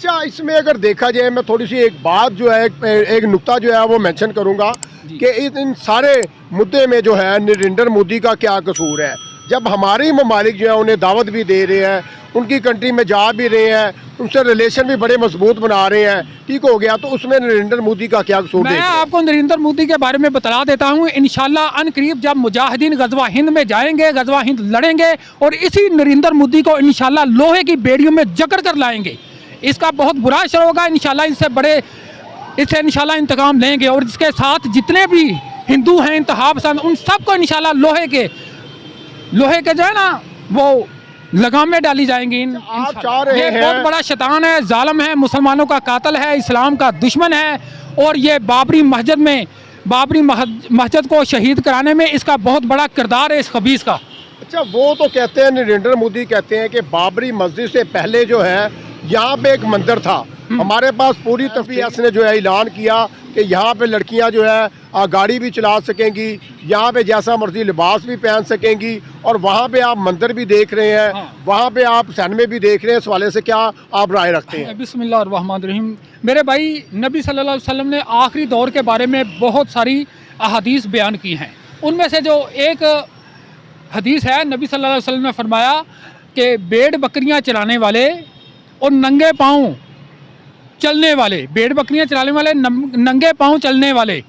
अच्छा, इसमें अगर देखा जाए, मैं थोड़ी सी एक बात जो है, एक नुक्ता जो है वो मेंशन करूंगा कि इन सारे मुद्दे में जो है नरेंद्र मोदी का क्या कसूर है। जब हमारे ममालिक जो है उन्हें दावत भी दे रहे हैं, उनकी कंट्री में जा भी रहे हैं, उनसे रिलेशन भी बड़े मजबूत बना रहे हैं, ठीक हो गया, तो उसमें नरेंद्र मोदी का क्या कसूर? मैं आपको नरेंद्र मोदी के बारे में बता देता हूँ। इंशाल्लाह अनकरीब जब मुजाहिदीन गजवा हिंद में जाएंगे, गजवा हिंद लड़ेंगे और इसी नरेंद्र मोदी को इंशाल्लाह लोहे की बेड़ियों में जकड़ कर लाएंगे। इसका बहुत बुरा असर होगा। इंशाल्लाह इससे इंशाल्लाह इंतकाम लेंगे और इसके साथ जितने भी हिंदू हैं इंतहा पसंद, उन सबको इंशाल्लाह लोहे के जो है ना वो लगामें डाली जाएंगी। आप चाह रहे हैं, बहुत बड़ा शैतान है, जालिम है, मुसलमानों का कातिल है, इस्लाम का दुश्मन है और ये बाबरी मस्जिद को शहीद कराने में इसका बहुत बड़ा किरदार है इस खबीस का। अच्छा, वो तो कहते हैं, नरेंद्र मोदी कहते हैं कि बाबरी मस्जिद से पहले जो है यहाँ पे एक मंदिर था। हमारे पास पूरी तफसीलात ने जो है ऐलान किया कि यहाँ पे लड़कियाँ जो है गाड़ी भी चला सकेंगी, यहाँ पे जैसा मर्जी लिबास भी पहन सकेंगी और वहाँ पे आप मंदिर भी देख रहे हैं, वहाँ पे आप सैनमे भी देख रहे हैं। इस वाले से क्या आप राय रखते हैं? बिस्मिल्लाहिर्रहमानिर्रहीम। मेरे भाई, नबी सल्लल्लाहु अलैहि वसल्लम ने आखिरी दौर के बारे में बहुत सारी अहादीस बयान की हैं। उनमें से जो एक हदीस है, नबी सल्लल्लाहु अलैहि वसल्लम ने फरमाया कि भेड़ बकरियाँ चलाने वाले और नंगे पाँव चलने वाले, भेड़ बकरियाँ चलाने वाले, नंगे पाँव चलने वाले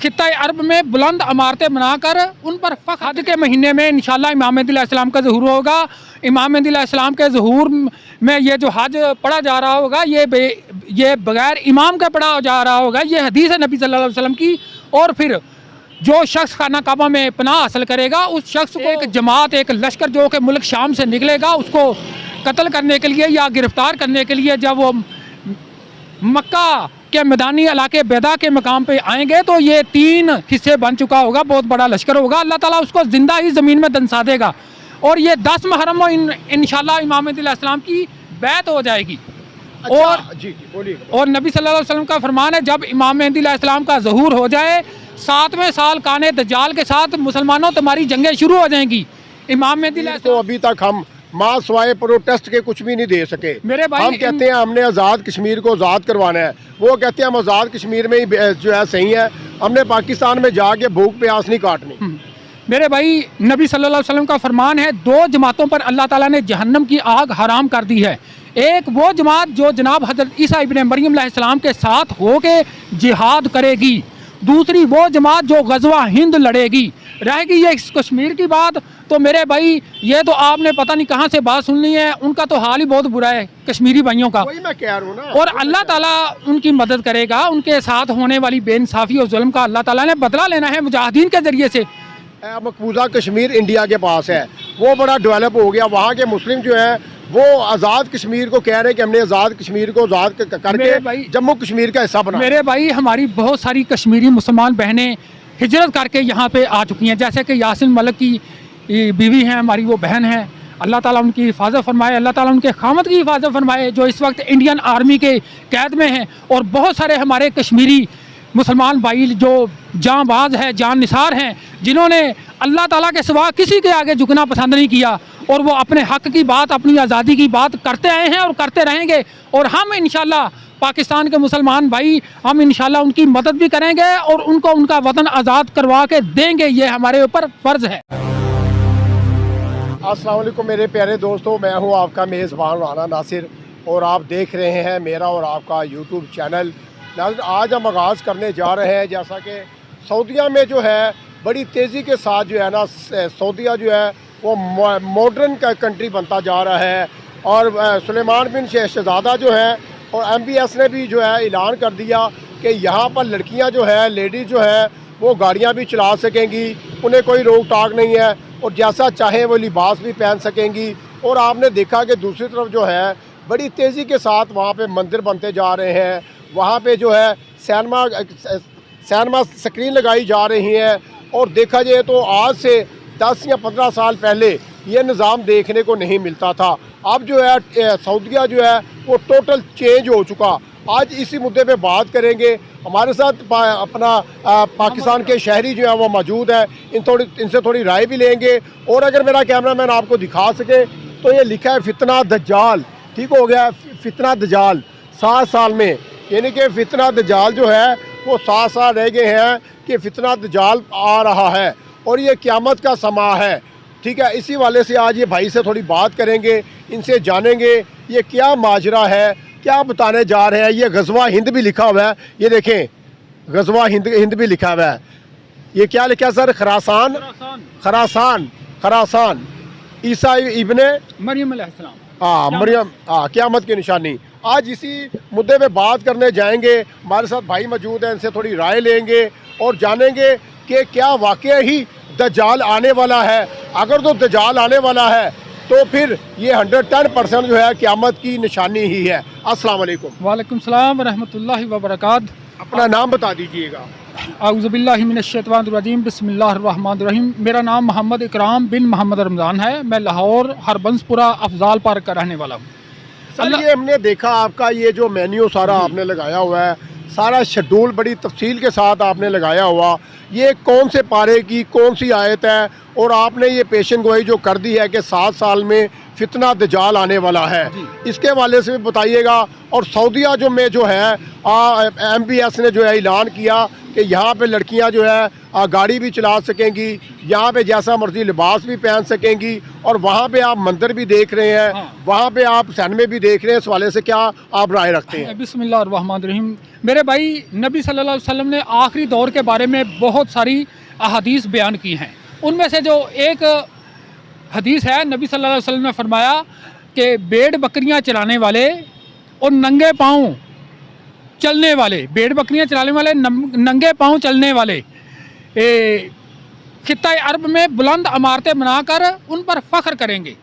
खित्ता अरब में बुलंद इमारतें बनाकर उन पर हज के महीने में इंशाल्लाह इमाम मेहदी अलैहिस्सलाम का ज़हूर होगा। इमाम मेहदी अलैहिस्सलाम के ज़हूर में ये जो हज पढ़ा जा रहा होगा ये बगैर इमाम का पढ़ा जा रहा होगा। ये हदीस है नबी सल्लल्लाहु अलैहि वसल्लम की। और फिर जो शख्स खाना काबा में पनाह हासिल करेगा, उस शख्स को एक जमात, एक लश्कर जो कि मुल्क शाम से निकलेगा, उसको कत्ल करने के लिए या गिरफ्तार करने के लिए जब वो मक्का के मैदानी इलाके बैदा के मकाम पे आएंगे तो ये 3 हिस्से बन चुका होगा, बहुत बड़ा लश्कर होगा। अल्लाह ताला उसको जिंदा ही ज़मीन में दंसा देगा और ये 10 मुहर्रम इंशाल्लाह इमाम मेहदी अलैहिस्सलाम की बैत हो जाएगी। अच्छा, और नबी सल्लल्लाहु अलैहि वसल्लम का फरमान है, जब इमाम मेहदी अलैहिस्सलाम का ज़हूर हो जाए, 7वें साल काने दज्जाल के साथ मुसलमानों तुम्हारी जंगें शुरू हो जाएंगी। इमाम मेहदी तो अभी तक हम माँ स्वाए प्रोटेस्ट के कुछ भी नहीं दे सके। मेरे भाई, हम कहते हैं हमने आज़ाद कश्मीर को आज़ाद करवाना है, वो कहते हैं हम आज़ाद कश्मीर में ही जो है सही है, हमने पाकिस्तान में जाके भूख प्यास नहीं काटनी। मेरे भाई, नबी सल्लल्लाहु अलैहि वसल्लम का फरमान है, 2 जमातों पर अल्लाह ताला ने जहन्नम की आग हराम कर दी है। एक वो जमात जो जनाब हज़रत ईसा इब्न मरियम अलैहिस्सलाम के साथ होके जिहाद करेगी, दूसरी वो जमात जो गज़वा हिंद लड़ेगी। रहेगी ये इस कश्मीर की बात, तो मेरे भाई ये तो आपने पता नहीं कहाँ से बात सुननी है। उनका तो हाल ही बहुत बुरा है कश्मीरी भाइयों का, वही मैं कह रहा हूँ ना। और अल्लाह ताला उनकी मदद करेगा। उनके साथ होने वाली बेइंसाफ़ी और जुल्म का अल्लाह ताला ने बदला लेना है मुजाहिदीन के ज़रिए से। मकबूजा कश्मीर इंडिया के पास है, वो बड़ा डेवलप हो गया। वहाँ के मुस्लिम जो है वो आज़ाद कश्मीर को कह रहे हैं कि हमने आज़ाद कश्मीर को आज़ाद करके जम्मू कश्मीर का हिस्सा बना। मेरे भाई, हमारी बहुत सारी कश्मीरी मुसलमान बहनें हिजरत करके यहाँ पे आ चुकी हैं, जैसे कि यासिन मलिक की बीवी हैं, हमारी वो बहन है। अल्लाह ताला उनकी हिफाजत फरमाए, अल्लाह ताला उनके खामद की हिफाजत फरमाए, जो इस वक्त इंडियन आर्मी के कैद में हैं। और बहुत सारे हमारे कश्मीरी मुसलमान भाई जो जांबाज हैं, जान निसार हैं, जिन्होंने अल्लाह ताला के सिवा किसी के आगे झुकना पसंद नहीं किया और वो अपने हक़ की बात, अपनी आज़ादी की बात करते आए हैं और करते रहेंगे। और हम इंशाल्लाह पाकिस्तान के मुसलमान भाई, हम इंशाल्लाह उनकी मदद भी करेंगे और उनको उनका वतन आज़ाद करवा के देंगे। ये हमारे ऊपर फ़र्ज़ है। अस्सलाम वालेकुम मेरे प्यारे दोस्तों, मैं हूँ आपका मेज़बान राना नासिर और आप देख रहे हैं मेरा और आपका यूट्यूब चैनल। आज हम आगाज़ करने जा रहे हैं, जैसा कि सऊदीया में जो है बड़ी तेज़ी के साथ जो है ना, सऊदीया जो है वो मॉडर्न का कंट्री बनता जा रहा है। और सुलेमान बिन शहज़ादा जो है और MBS ने भी जो है ऐलान कर दिया कि यहाँ पर लड़कियाँ जो है, लेडीज़ जो है, वो गाड़ियाँ भी चला सकेंगी, उन्हें कोई रोक टाक नहीं है और जैसा चाहे वो लिबास भी पहन सकेंगी। और आपने देखा कि दूसरी तरफ जो है बड़ी तेज़ी के साथ वहाँ पे मंदिर बनते जा रहे हैं, वहाँ पे जो है सिनेमा स्क्रीन लगाई जा रही हैं। और देखा जाए तो आज से 10 या 15 साल पहले ये निज़ाम देखने को नहीं मिलता था। अब जो है सऊदीया जो है वो टोटल चेंज हो चुका। आज इसी मुद्दे पे बात करेंगे। हमारे साथ अपना पाकिस्तान के शहरी जो है वो मौजूद है, इनसे थोड़ी राय भी लेंगे। और अगर मेरा कैमरामैन आपको दिखा सके तो ये लिखा है फितना दज्जाल, ठीक हो गया। फितना दजाल 7 साल में, यानी कि फितना दजाल जो है वो 7 साल रह गए हैं कि फितना दजाल आ रहा है और ये क़यामत का समा है। ठीक है, इसी वाले से आज ये भाई से थोड़ी बात करेंगे, इनसे जानेंगे ये क्या माजरा है, क्या बताने जा रहे हैं। ये गज़वा हिंद भी लिखा हुआ है, ये देखें गज़वा हिंद भी लिखा हुआ है। ये क्या लिखा है सर? खरासान ईसा इब्ने मरियम अलैहिस्सलाम, मरियम, क़यामत की निशानी। आज इसी मुद्दे पे बात करने जाएंगे। हमारे साथ भाई मौजूद हैं, इनसे थोड़ी राय लेंगे और जानेंगे कि क्या वाकई ही दज्जाल आने वाला है। अगर तो दज्जाल आने वाला है तो फिर ये 110% जो है क़यामत की निशानी ही है। अस्सलाम वालेकुम। वालेकुम सलाम व रहमतुल्लाहि व बरकातहू। अपना नाम बता दीजिएगा। औज़ु बिल्लाहि मिनश्शैतानिर्रजीम, बिस्मिल्लाहिर्रहमानिर्रहीम। मेरा नाम मोहम्मद इकराम बिन मोहम्मद रमज़ान है। मैं लाहौर हरबंसपुरा अफजाल पार्क का रहने वाला हूँ। सर ये हमने देखा आपका ये जो मेन्यू सारा आपने लगाया हुआ है, सारा शेड्यूल बड़ी तफसील के साथ आपने लगाया हुआ, ये कौन से पारे की कौन सी आयत है और आपने ये पेशन गोई जो कर दी है कि 7 साल में फितना दजाल आने वाला है, इसके वाले से भी बताइएगा। और सऊदीया जो है MBS ने जो है ऐलान किया कि यहाँ पे लड़कियाँ जो है गाड़ी भी चला सकेंगी, यहाँ पे जैसा मर्जी लिबास भी पहन सकेंगी और वहाँ पे आप मंदिर भी देख रहे हैं, वहाँ पे आप सिनेमे भी देख रहे हैं। इस वाले से क्या आप राय रखते हैं? बिस्मिल्लाहिर्रहमानिर्रहीम। मेरे भाई नबी सल्लल्लाहु अलैहि वसल्लम ने आखिरी दौर के बारे में बहुत सारी अहादीस बयान की हैं। उनमें से जो एक हदीस है, नबी सल्लल्लाहु अलैहि वसल्लम ने फरमाया कि भेड़ बकरियां चलाने वाले और नंगे पाँव चलने वाले, भेड़ बकरियां चलाने वाले नंगे पाँव चलने वाले खित्ता अरब में बुलंद इमारतें बनाकर उन पर फ़ख्र करेंगे।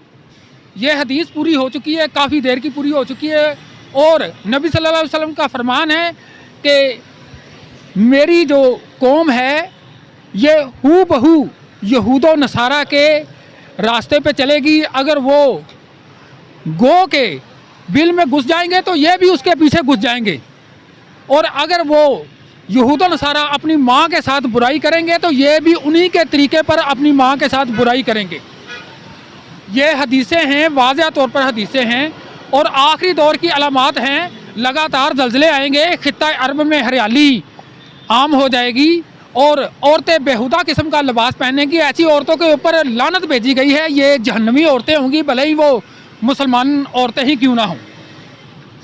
ये हदीस पूरी हो चुकी है, काफ़ी देर की पूरी हो चुकी है। और नबी सल्लल्लाहु अलैहि वसल्लम का फरमान है कि मेरी जो कौम है ये हू बहू यहूद व नसारा के रास्ते पे चलेगी। अगर वो गो के बिल में घुस जाएंगे तो ये भी उसके पीछे घुस जाएंगे, और अगर वो यहूद व नसारा अपनी माँ के साथ बुराई करेंगे तो ये भी उन्हीं के तरीके पर अपनी माँ के साथ बुराई करेंगे। ये हदीसें हैं, वाज़ह तौर पर हदीसें हैं। और आखिरी दौर की अलामात हैं, लगातार ज़लज़ले आएंगे, खित्ता अरब में हरियाली आम हो जाएगी और औरतें बेहुदा किस्म का लिबास पहनेंगी। ऐसी औरतों के ऊपर लानत भेजी गई है, ये जहन्नमी औरतें होंगी, भले ही वो मुसलमान औरतें ही क्यों ना हों।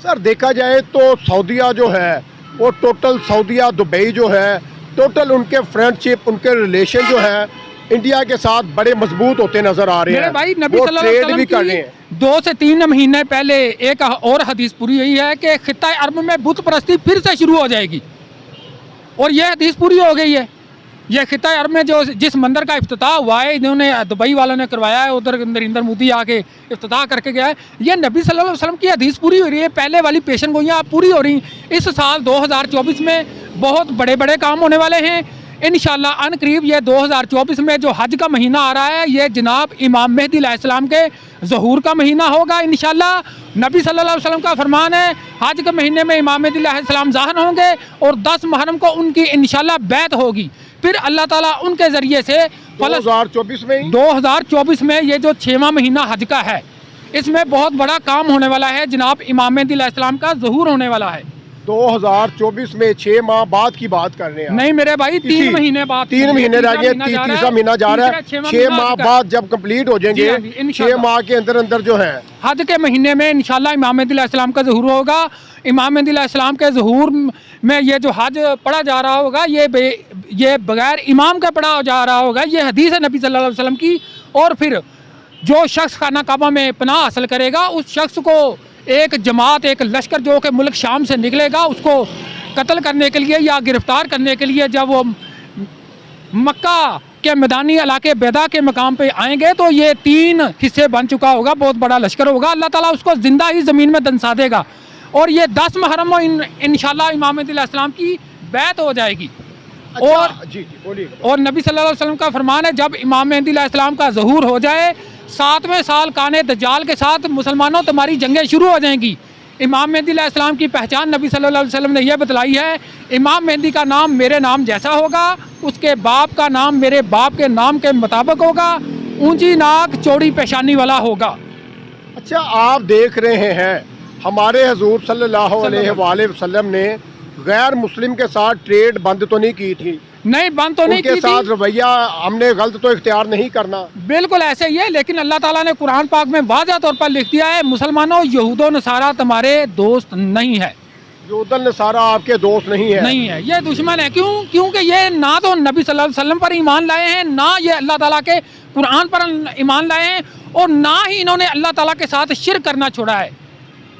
सर देखा जाए तो सऊदीया जो है वो टोटल सऊदीया दुबई जो है टोटल उनके फ्रेंडशिप, उनके रिलेशन जो है इंडिया के साथ बड़े मजबूत होते नजर आ रहे हैं। मेरे भाई नबी सल्लल्लाहु अलैहि वसल्लम कर रहे हैं। 2 से 3 महीने पहले एक और हदीस पूरी हुई है कि खित्ता अरब में बुत परस्ती फिर से शुरू हो जाएगी, और यह हदीस पूरी हो गई है। यह खित्ता अरब में जो जिस मंदिर का इफ्तिताह हुआ है, इन्होंने दुबई वालों ने करवाया है, उधर नरेंद्र मोदी आके इफ्तिताह करके गया है। यह नबी सल्लल्लाहु अलैहि वसल्लम की हदीस पूरी हो रही है, पहले वाली पेशन गोइयाँ पूरी हो रही। इस साल 2024 में बहुत बड़े बड़े काम होने वाले हैं इंशाल्लाह। अन करीब ये 2024 में जो हज का महीना आ रहा है, ये जनाब इमाम मेहदी अलैहिस्सलाम के ज़हूर का महीना होगा इंशाल्लाह। नबी सल्लल्लाहु अलैहि वसल्लम का फरमान है हज के महीने में इमाम मेहदी अलैहिस्सलाम ज़ाहिर होंगे और 10 मुहर्रम को उनकी इंशाल्लाह बैत होगी। फिर अल्लाह ताला उनके ज़रिए से 2024 में ये जो 6वां महीना हज का है, इसमें बहुत बड़ा काम होने वाला है जनाब। इमाम मेहदी अलैहिस्सलाम का ज़हूर होने वाला है 2024 में। 6 माह बाद की बात कर रहे हैं नहीं मेरे भाई, 3 महीने बाद, 3 महीने रह गए, तीसरा महीना जा रहा है। 6 माह बाद जब कंप्लीट हो जाएंगे, 6 माह के अंदर अंदर जो है हज के महीने में इंशाल्लाह इमाम मेहदी अलैहिस्सलाम का ज़हूर होगा। इमाम मेहदी अलैहिस्सलाम के ज़हूर में ये जो हज पढ़ा जा रहा होगा, ये बगैर इमाम का पढ़ा जा रहा होगा। ये हदीस है नबी सल्लल्लाहु अलैहि वसल्लम की। और फिर जो शख्स खाना काबा में पनाह हासिल करेगा, उस शख्स को एक जमात, एक लश्कर जो कि मुल्क शाम से निकलेगा, उसको कत्ल करने के लिए या गिरफ्तार करने के लिए जब वो मक्का के मैदानी इलाके बैदा के मकाम पे आएंगे तो ये 3 हिस्से बन चुका होगा, बहुत बड़ा लश्कर होगा। अल्लाह ताला उसको ज़िंदा ही ज़मीन में दंसा देगा और ये 10 मुहर्रम इंशाल्लाह इमाम मेहदी अलैहिस्सलाम की बैत हो जाएगी। अच्छा, और जी बोलिए। और नबी सल्लल्लाहु अलैहि वसल्लम का फरमान है जब इमाम मेहदी अलैहिस्सलाम का ज़हूर हो जाए, 7वें साल काने दज्जाल के साथ मुसलमानों तुम्हारी जंगें शुरू हो जाएंगी। इमाम मेहदी अलैहिस्सलाम की पहचान नबी सल्लल्लाहु अलैहि वसल्लम ने यह बतलाई है, इमाम मेहदी का नाम मेरे नाम जैसा होगा, उसके बाप का नाम मेरे बाप के नाम के मुताबिक होगा, ऊंची नाक चौड़ी पेशानी वाला होगा। अच्छा, आप देख रहे हैं हमारे हजूर सल्लल्लाहु अलैहि वसल्लम ने गैर मुस्लिम के साथ ट्रेड बंद तो नहीं की थी, नहीं बंद तो नहीं की उनके साथ थी, रवैया हमने गलत तो इख्तियार नहीं करना। बिल्कुल ऐसे ही है, लेकिन अल्लाह ताला ने कुरान पाक में वाज़ह तौर पर लिख दिया है, मुसलमानों यहूद व नसारा तुम्हारे दोस्त नहीं है, यहूदन नसारा आपके दोस्त नहीं है, नहीं है, ये दुश्मन है। क्यों? क्योंकि ये ना तो नबी सल्लल्लाहु अलैहि वसल्लम पर ईमान लाए हैं, ना ये अल्लाह ताला के कुरान पर ईमान लाए हैं, और ना ही इन्होंने अल्लाह ताला के साथ शिर्क करना छोड़ा है।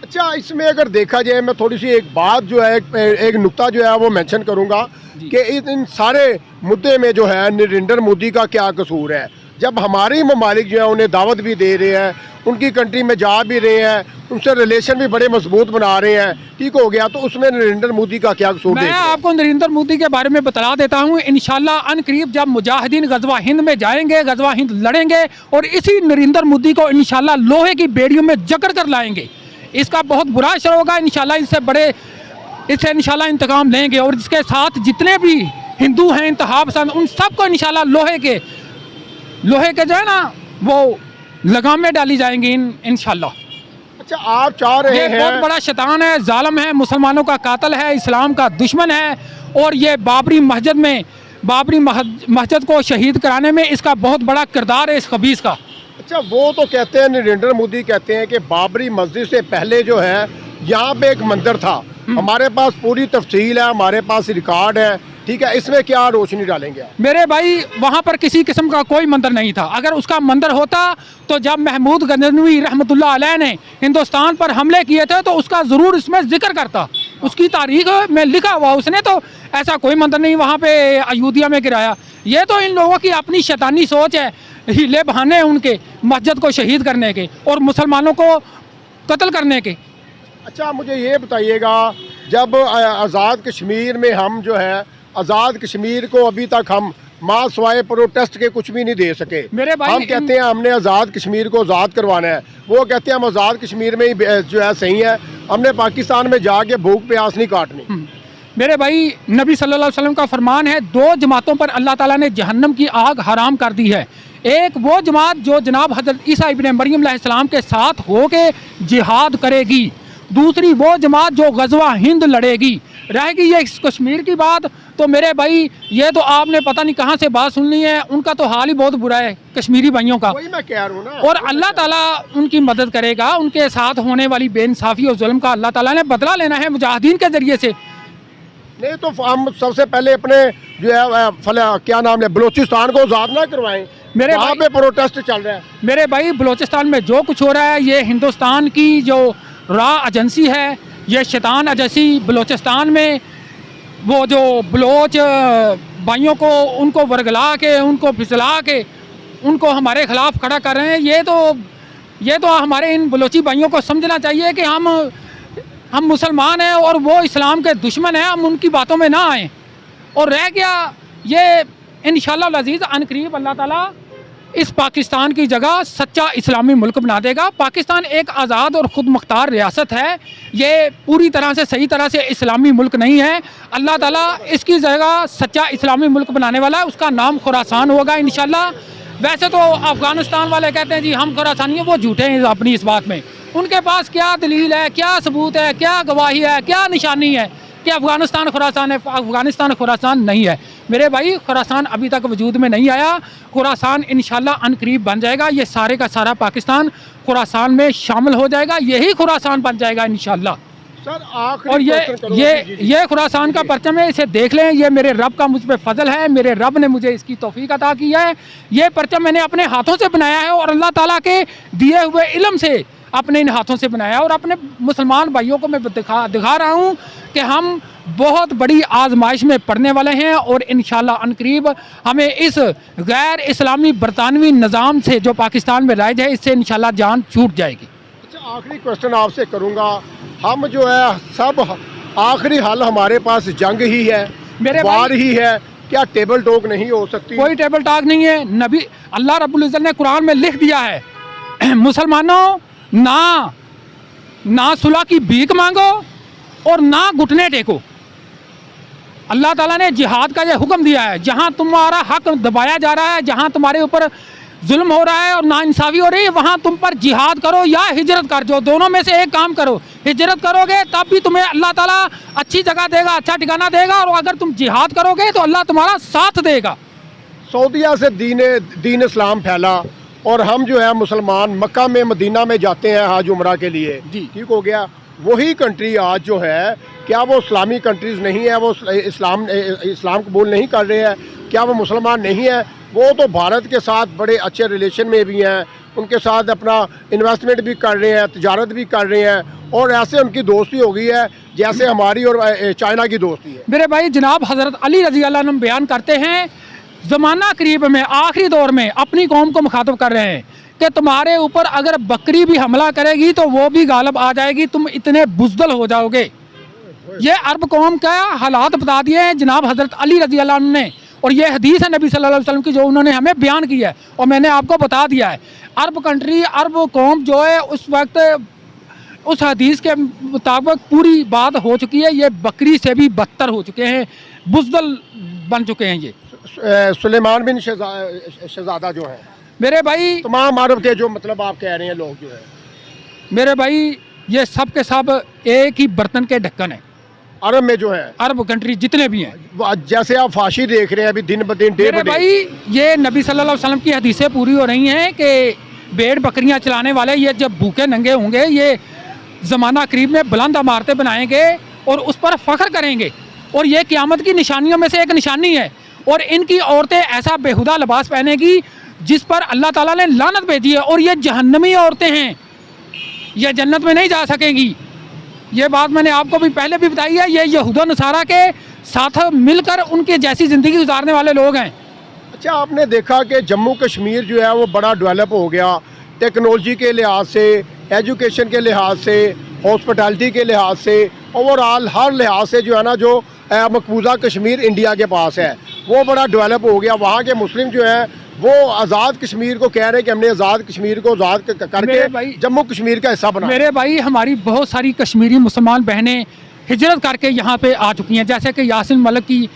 अच्छा, इसमें अगर देखा जाए, मैं थोड़ी सी एक बात जो है, एक नुक्ता जो है वो मेंशन करूंगा कि इन सारे मुद्दे में जो है नरेंद्र मोदी का क्या कसूर है। जब हमारे ममालिक जो है उन्हें दावत भी दे रहे हैं, उनकी कंट्री में जा भी रहे हैं, उनसे रिलेशन भी बड़े मजबूत बना रहे हैं, ठीक हो गया, तो उसमें नरेंद्र मोदी का क्या कसूर? मैं आपको नरेंद्र मोदी के बारे में बता देता हूँ। इंशाल्लाह अनकरीब जब मुजाहिदीन गजवा हिंद में जाएंगे, गजवा हिंद लड़ेंगे, और इसी नरेंद्र मोदी को इंशाल्लाह लोहे की बेड़ियों में जकड़ कर लाएंगे। इसका बहुत बुरा असर होगा इंशाल्लाह, इससे इंशाल्लाह इंतकाम लेंगे, और इसके साथ जितने भी हिंदू हैं इंतहा पसंद, उन सबको इंशाल्लाह लोहे के जो है ना वो लगाम में डाली जाएंगी इंशाल्लाह। अच्छा, आप चाह रहे हैं, बहुत बड़ा शैतान है, जालिम है, मुसलमानों का कातिल है, इस्लाम का दुश्मन है, और ये बाबरी मस्जिद को शहीद कराने में इसका बहुत बड़ा किरदार है इस खबीस का। अच्छा, वो तो कहते हैं, नरेंद्र मोदी कहते हैं कि बाबरी मस्जिद से पहले जो है यहाँ पे एक मंदिर था, हमारे पास पूरी तफसील है, हमारे पास रिकॉर्ड है, ठीक है, इसमें क्या रोशनी डालेंगे? मेरे भाई, वहाँ पर किसी किस्म का कोई मंदिर नहीं था। अगर उसका मंदिर होता तो जब महमूद गजनवी रहमतुल्लाह अलैह ने हिंदुस्तान पर हमले किए थे तो उसका ज़रूर इसमें जिक्र करता, उसकी तारीख में लिखा हुआ। उसने तो ऐसा कोई मंदिर नहीं वहाँ पे अयोध्या में गिराया। ये तो इन लोगों की अपनी शैतानी सोच है, हीले बहाने हैं उनके मस्जिद को शहीद करने के और मुसलमानों को कत्ल करने के। अच्छा, मुझे ये बताइएगा, जब आज़ाद कश्मीर में हम जो है, आज़ाद कश्मीर को अभी तक हम माँ सवाए प्रोटेस्ट के कुछ भी नहीं दे सके। मेरे भाई, हम कहते हैं हमने आज़ाद कश्मीर को आज़ाद करवाना है, वो कहते हैं हम आज़ाद कश्मीर में ही जो है सही है, हमने पाकिस्तान में जाके भूख प्यास नहीं काटनी। मेरे भाई, नबी सल्लल्लाहु अलैहि वसल्लम का फरमान है, 2 जमातों पर अल्लाह ताला ने जहन्नम की आग हराम कर दी है। एक वो जमात जो जनाब हज़रत ईसा इब्न मरियम अलैहिस्सलाम के साथ होके जिहाद करेगी, दूसरी वो जमात जो गजवा हिंद लड़ेगी। रहेगी ये कश्मीर की बात, तो मेरे भाई ये तो आपने पता नहीं कहाँ से बात सुननी है, उनका तो हाल ही बहुत बुरा है कश्मीरी भाइयों का। वही मैं कह रहा हूँ ना, और अल्लाह ताला उनकी मदद करेगा। उनके साथ होने वाली बेइंसाफ़ी और जुल्म का अल्लाह ताला ने बदला लेना है मुजाहिदीन के ज़रिए से। नहीं तो हम सबसे पहले अपने जो है क्या नाम है, बलूचिस्तान को आज़ाद ना करवाएं। मेरे वहाँ पे प्रोटेस्ट चल रहा है। मेरे भाई, बलूचिस्तान में जो कुछ हो रहा है, ये हिंदुस्तान की जो रॉ एजेंसी है, ये शैतान एजेंसी बलूचिस्तान में वो जो बलोच भाइयों को उनको वर्गला के, उनको फिसला के, उनको हमारे ख़िलाफ़ खड़ा कर रहे हैं। ये तो हमारे इन बलोची भाइयों को समझना चाहिए कि हम मुसलमान हैं और वो इस्लाम के दुश्मन हैं, हम उनकी बातों में ना आएँ। और रह गया ये, इंशाअल्लाह अज़ीज़ अनकरीब अल्लाह ताला इस पाकिस्तान की जगह सच्चा इस्लामी मुल्क बना देगा। पाकिस्तान एक आज़ाद और ख़ुद मुख्तार रियासत है, ये पूरी तरह से सही तरह से इस्लामी मुल्क नहीं है। अल्लाह ताला इसकी जगह सच्चा इस्लामी मुल्क बनाने वाला है, उसका नाम खुरासान होगा इंशाअल्लाह। वैसे तो अफ़गानिस्तान वाले कहते हैं जी हम खुरासानी हैं, वो झूठे हैं अपनी इस बात में। उनके पास क्या दलील है, क्या सबूत है, क्या गवाही है, क्या निशानी है कि अफ़गानिस्तान खुरासान है? अफ़गानिस्तान खुरासान नहीं है मेरे भाई, खुरासान अभी तक वजूद में नहीं आया। खुरासान इंशाल्लाह अनकरीब बन जाएगा, ये सारे का सारा पाकिस्तान खुरासान में शामिल हो जाएगा, यही खुरासान बन जाएगा इंशाल्लाह। सर और ये खुरासान का परचम है, इसे देख लें, ये मेरे रब का मुझ पर फजल है, मेरे रब ने मुझे इसकी तौफीक अता की है। ये परचम मैंने अपने हाथों से बनाया है और अल्लाह ताला के दिए हुए इल्म से अपने इन हाथों से बनाया है। और अपने मुसलमान भाइयों को मैं दिखा रहा हूँ कि हम बहुत बड़ी आजमाइश में पड़ने वाले हैं और इंशाल्लाह अनकरीब हमें इस गैर इस्लामी बरतानवी निज़ाम से जो पाकिस्तान में राइज है, इससे इंशाल्लाह जान छूट जाएगी। अच्छा, आखिरी क्वेश्चन आपसे करूँगा, हम जो है सब आखिरी हल हमारे पास जंग ही है, मेरे वार ही है, क्या टेबल टॉक नहीं हो सकती? कोई टेबल टॉक नहीं है। नबी अल्लाह रब्बुल इज़्ज़त ने कुरान में लिख दिया है, मुसलमानों ना सुलह की भीख मांगो और ना घुटने टेको। अल्लाह ताला ने जिहाद का ये हुक्म दिया है। जहाँ तुम्हारा हक दबाया जा रहा है, जहाँ तुम्हारे ऊपर जुल्म हो रहा है और नाइंसाफ़ी हो रही है, वहाँ तुम पर जिहाद करो या हिजरत कर जाओ, दोनों में से एक काम करो। हिजरत करोगे तब भी तुम्हें अल्लाह ताला अच्छी जगह देगा, अच्छा ठिकाना देगा, और अगर तुम जिहाद करोगे तो अल्लाह तुम्हारा साथ देगा। सऊदीया से दीन इस्लाम फैला और हम जो है मुसलमान मक्का में मदीना में जाते हैं हज उम्रा के लिए, जी। ठीक हो गया। वही कंट्री आज जो है, क्या वो इस्लामी कंट्रीज़ नहीं है, वो इस्लाम कबूल नहीं कर रहे हैं, क्या वो मुसलमान नहीं है? वो तो भारत के साथ बड़े अच्छे रिलेशन में भी हैं, उनके साथ अपना इन्वेस्टमेंट भी कर रहे हैं, तिजारत भी कर रहे हैं, और ऐसे उनकी दोस्ती हो गई है जैसे हमारी और चाइना की दोस्ती है। मेरे भाई जनाब हज़रत अली रज़ी अल्लाह अन्हु बयान करते हैं, ज़माना करीब में आखिरी दौर में अपनी कौम को मुखातब कर रहे हैं कि तुम्हारे ऊपर अगर बकरी भी हमला करेगी तो वो भी गालिब आ जाएगी, तुम इतने बुज़दिल हो जाओगे। ये अरब कौम का हालात बता दिए हैं जनाब हज़रत अली रज़ी अल्लाह अन्हु ने, और ये हदीस है नबी सल्लल्लाहु अलैहि वसल्लम की जो उन्होंने हमें बयान की है और मैंने आपको बता दिया है। अरब कंट्री, अरब कौम जो है उस वक्त उस हदीस के मुताबिक पूरी बात हो चुकी है, ये बकरी से भी बदतर हो चुके हैं, बुज़दिल बन चुके हैं। ये सुलेमान बिन शहज़ादा जो है, मेरे भाई तमाम अरब के जो मतलब आप कह रहे हैं लोग जो है, मेरे भाई ये सब के सब एक ही बर्तन के ढक्कन है। अरब में जो है, अरब कंट्री जितने भी हैं, जैसे आप फाशी देख रहे हैं अभी दिन ब दिन, डे मेरे भाई ये नबी सल्लल्लाहु अलैहि वसल्लम की हदीसें पूरी हो रही हैं कि भेड़ बकरियां चलाने वाले ये जब भूखे नंगे होंगे, ये ज़माना करीब में बुलंद इमारतें बनाएंगे और उस पर फ़ख्र करेंगे, और ये क़यामत की निशानियों में से एक निशानी है। और इनकी औरतें ऐसा बेहुदा लिबास पहनेगी जिस पर अल्लाह ताला ने लानत भेजी है, और ये जहन्नमी औरतें हैं, ये जन्नत में नहीं जा सकेंगी। ये बात मैंने आपको भी पहले भी बताई है। ये यहूदा नसारा के साथ मिलकर उनके जैसी ज़िंदगी गुजारने वाले लोग हैं। अच्छा, आपने देखा कि जम्मू कश्मीर जो है वो बड़ा डेवलप हो गया टेक्नोलॉजी के लिहाज से, एजुकेशन के लिहाज से, हॉस्पिटैलिटी के लिहाज से, ओवरऑल हर लिहाज से जो है ना, जो मकबूजा कश्मीर इंडिया के पास है वो बड़ा डेवलप हो गया। वहाँ के मुस्लिम जो हैं वो आज़ाद कश्मीर को कह रहे हैं कि हमने आज़ाद कश्मीर को आज़ाद करके जम्मू कश्मीर का हिस्सा बना। मेरे भाई हमारी बहुत सारी कश्मीरी मुसलमान बहनें हिजरत करके यहाँ पे आ चुकी हैं, जैसे कि यासिन मलिक की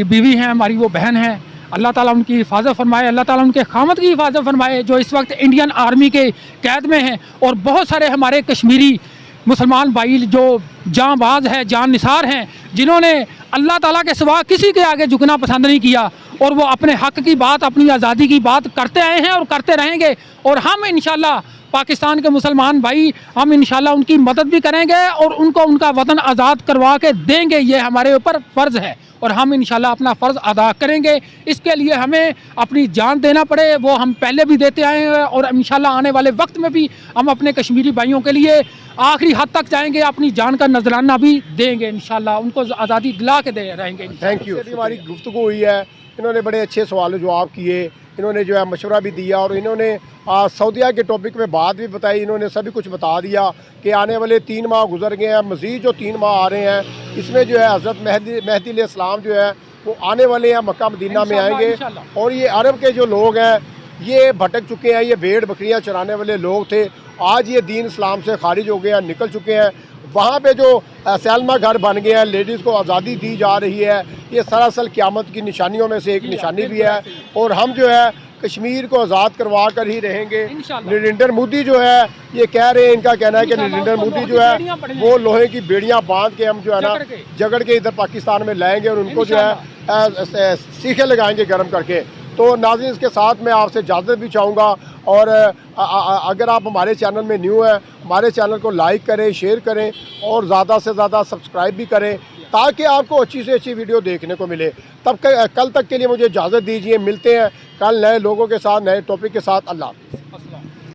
बीवी हैं, हमारी वो बहन है, अल्लाह ताला उनकी हिफाजत फरमाए, अल्लाह ताला उनके खामद की हिफाजत फरमाए, जो इस वक्त इंडियन आर्मी के कैद में हैं। और बहुत सारे हमारे कश्मीरी मुसलमान भाई जो जांबाज है, जान निसार हैं, जिन्होंने अल्लाह ताला के सिवा किसी के आगे झुकना पसंद नहीं किया, और वो अपने हक़ की बात, अपनी आज़ादी की बात करते आए हैं और करते रहेंगे। और हम इंशाल्लाह पाकिस्तान के मुसलमान भाई, हम इंशाल्लाह उनकी मदद भी करेंगे और उनको उनका वतन आज़ाद करवा के देंगे। ये हमारे ऊपर फ़र्ज़ है और हम इंशाल्लाह अपना फ़र्ज़ अदा करेंगे। इसके लिए हमें अपनी जान देना पड़े वो हम पहले भी देते आए हैं, और इंशाल्लाह आने वाले वक्त में भी हम अपने कश्मीरी भाइयों के लिए आखिरी हद तक जाएंगे, अपनी जान का नजराना भी देंगे इंशाल्लाह, उनको आज़ादी दिला के दे रहेंगे। Thank you. हमारी गुफ्तगू हुई है, इन्होंने बड़े अच्छे सवाल जवाब किए, इन्होंने जो है मशवरा भी दिया, और इन्होंने सऊदीया के टॉपिक में बात भी बताई। इन्होंने सभी कुछ बता दिया कि आने वाले 3 माह गुजर गए हैं, मज़ीद जो 3 माह आ रहे हैं इसमें जो है हज़रत मेहदी अलैहिस्सलाम जो है वो आने वाले हैं, मक्का मदीना में आएंगे। और ये अरब के जो लोग हैं ये भटक चुके हैं, ये भेड़ बकरियां चराने वाले लोग थे, आज ये दीन इस्लाम से खारिज हो गए हैं, निकल चुके हैं। वहाँ पे जो सैलमा घर बन गए हैं, लेडीज़ को आज़ादी दी जा रही है, ये सरासर क़यामत की निशानियों में से एक निशानी भी है। और हम जो है कश्मीर को आज़ाद करवा कर ही रहेंगे। नरेंद्र मोदी जो है ये कह रहे हैं, इनका कहना है कि नरेंद्र मोदी जो है वो लोहे की बेड़ियाँ बांध के हम जो है ना जगड़ के इधर पाकिस्तान में लाएंगे और उनको जो है सीखे लगाएंगे गर्म करके। तो नाज़रीन, इसके साथ मैं आपसे इजाज़त भी चाहूँगा, और अगर आप हमारे चैनल में न्यू है, हमारे चैनल को लाइक करें, शेयर करें और ज़्यादा से ज़्यादा सब्सक्राइब भी करें, ताकि आपको अच्छी से अच्छी वीडियो देखने को मिले। कल तक के लिए मुझे इजाज़त दीजिए, मिलते हैं कल नए लोगों के साथ, नए टॉपिक के साथ। अल्लाह हाफ़िज़।